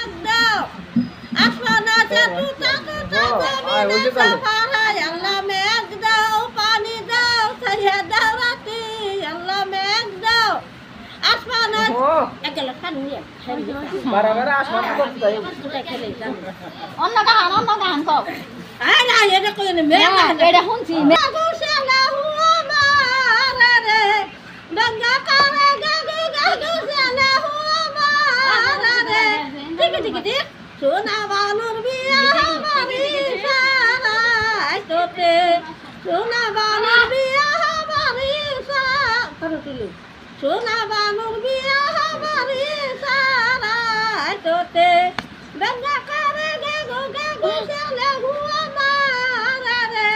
মেঘ দাও আসমান আছে তুতা তুতা জমিনে সাফারায় আল্লাহ মেঘ দাও পানি দাও ছায়া দাও রাতে আল্লাহ মেঘ দাও আসমান একলা পানি বারবার আসমান করতে তাই অন্য গান কও আয় না এটা কই না মেঘ এটা শুনছি গাগু সালা রে গঙ্গা কারে গাগু গাগু সালা রে ঠিক ঠিক ঠিক সোনা বানুর বিয়া বাড়ি সারাই তোতে সোনা বানুর বিয়া বাড়ি সারাই সোনা বানুর বিয়া বাড়ি সারাই তোতে গঙ্গা কারে গাগু গাগু সালা রে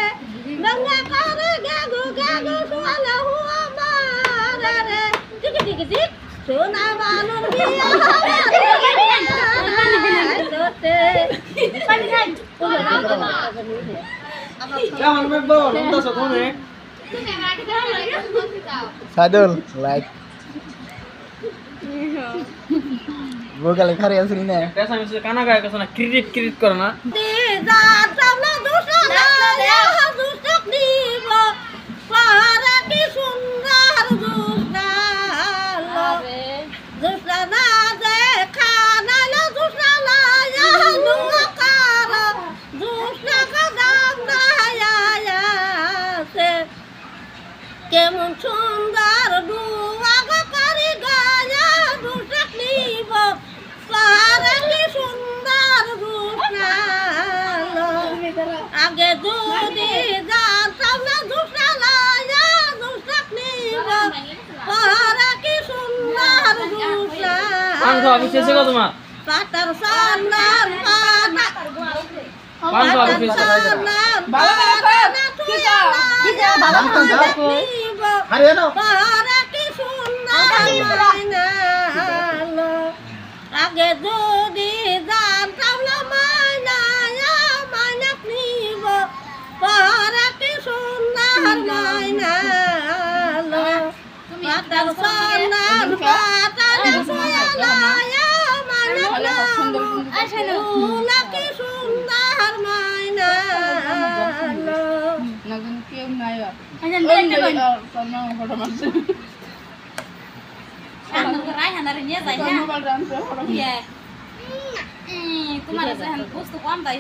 গঙ্গা কারে গাগু গাগু সালা রে ঠিক ঠিক ঠিক সোনা বানুর বিয়া কেমন মেঘ নন্দা সখনে সাদুল লাইক ভোকালে খারে আসলি না পেছা মিছে কানা গায় কছ না ক্রিট ক্রিট করে না দিদা চামলা দুসরা দুসক দিব পারা কি সুন্দর দুসরা দুসরা না দেখা না দুসরা না দুকার দুসরা কদম না সে কেমন সুন্দর দুয়া করি গায়া দুসক নিব পারা কি সুন্দর দুসরা আগে যদি জানতাম না দুসরা লায়া দুসক নিব পারা কি সুন্দর দুসরা পান খাওয়া বিশেষে কত তোমার পাতার সান্নার পাতা পান খাওয়া বিশেষে আরে না পারা কি সুন্দর আগে যদি জানতাম না মাইনাক নিব পারা কি সুন্দর পাতার সান্নার পাতার সোয়ালায়া মাইনাক কি সুন্দর মাইনা তোমার বুঝতে কম তাই